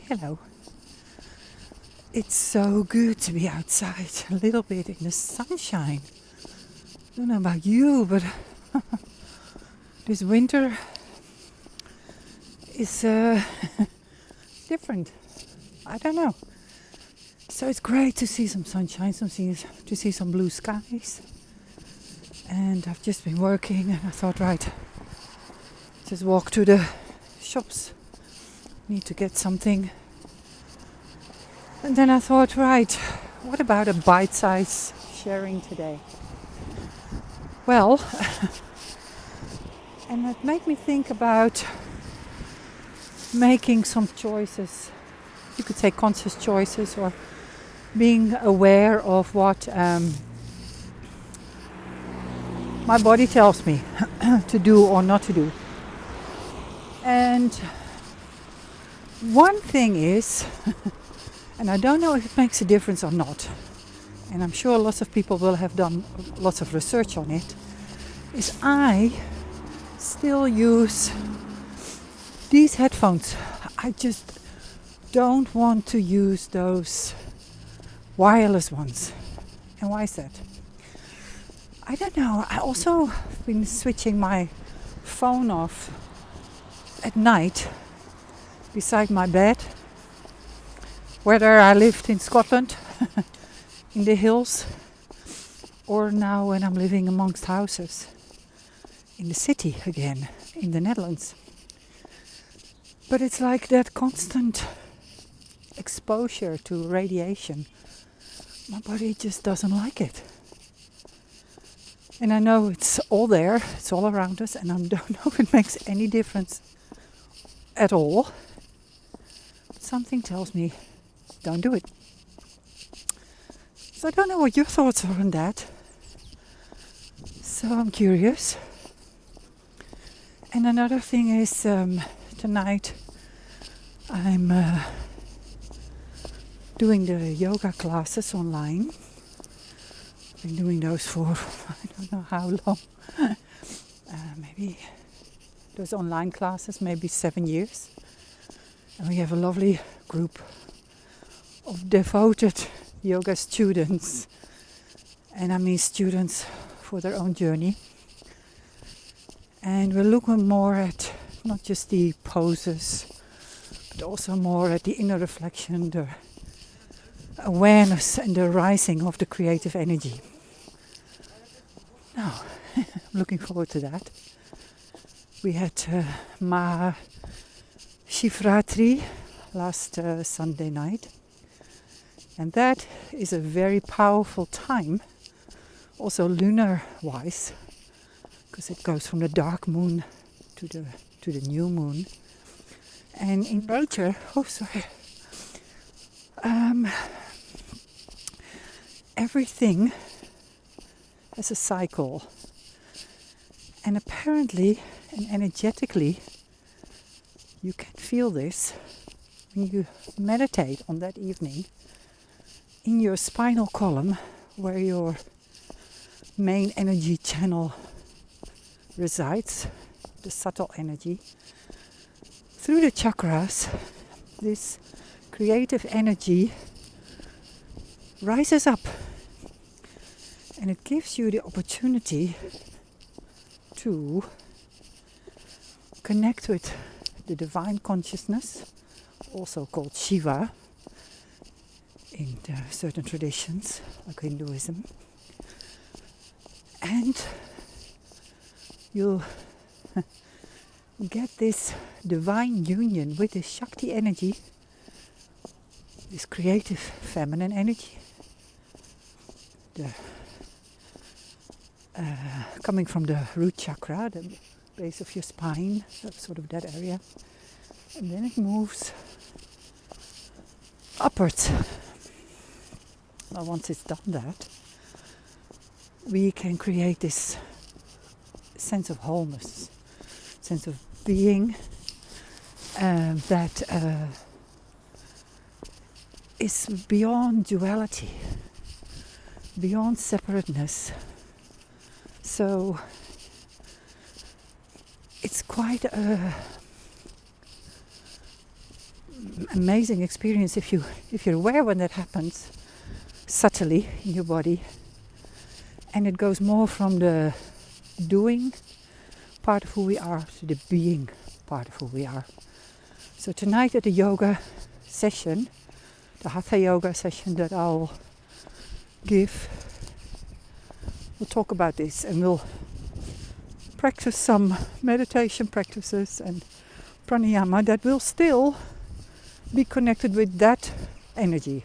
Hello. It's so good to be outside a little bit in the sunshine. I don't know about you, but this winter is different. I don't know. So it's great to see some sunshine, to see some blue skies. And I've just been working and I thought, right, just walk to the shops. Need to get something. And then I thought, right, what about a bite-size sharing today? Well, and it made me think about making some choices. You could say conscious choices, or being aware of what my body tells me to do or not to do. And one thing is, and I don't know if it makes a difference or not, and I'm sure lots of people will have done lots of research on it, is I still use these headphones. I just don't want to use those wireless ones. And why is that? I don't know. I also have been switching my phone off at night beside my bed, whether I lived in Scotland, in the hills, or now when I'm living amongst houses in the city again, in the Netherlands. But it's like that constant exposure to radiation. My body just doesn't like it. And I know it's all there, it's all around us, and I don't know if it makes any difference at all. Something tells me, don't do it. So I don't know what your thoughts are on that. So I'm curious. And another thing is, tonight I'm doing the yoga classes online. I've been doing those for I don't know how long. Maybe those online classes, maybe 7 years. And we have a lovely group of devoted yoga students. And I mean students for their own journey. And we're looking more at not just the poses, but also more at the inner reflection, the awareness and the rising of the creative energy. Now, I'm looking forward to that. We had MahaShivratri last Sunday night. And that is a very powerful time, also lunar-wise, because it goes from the dark moon to the new moon. And in nature, everything has a cycle. And apparently and energetically, you can feel this when you meditate on that evening in your spinal column, where your main energy channel resides, the subtle energy. Through the chakras, this creative energy rises up, and it gives you the opportunity to connect with the divine consciousness, also called Shiva in certain traditions like Hinduism. And you'll get this divine union with this Shakti energy, this creative feminine energy, coming from the root chakra, the base of your spine, sort of that area. And then it moves upwards. Well, once it's done that, we can create this sense of wholeness, sense of being that is beyond duality, beyond separateness. So it's quite a amazing experience if you're aware when that happens subtly in your body, and it goes more from the doing part of who we are to the being part of who we are. So tonight at the yoga session, the Hatha yoga session that I'll give, we'll talk about this, and we'll practice some meditation practices and pranayama that will still be connected with that energy,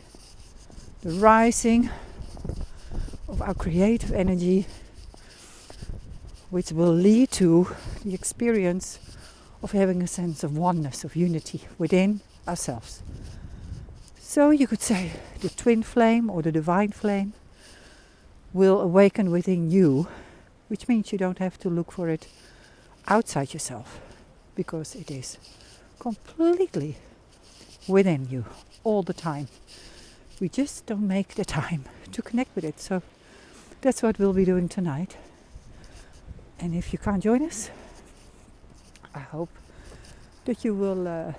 the rising of our creative energy, which will lead to the experience of having a sense of oneness, of unity within ourselves. So you could say the twin flame or the divine flame will awaken within you, which means you don't have to look for it outside yourself, because it is completely within you all the time. We just don't make the time to connect with it. So that's what we'll be doing tonight. And if you can't join us, I hope that you will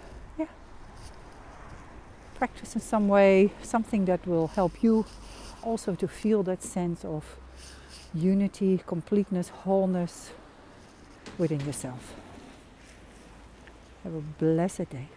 practice in some way, something that will help you also to feel that sense of unity, completeness, wholeness within yourself. Have a blessed day.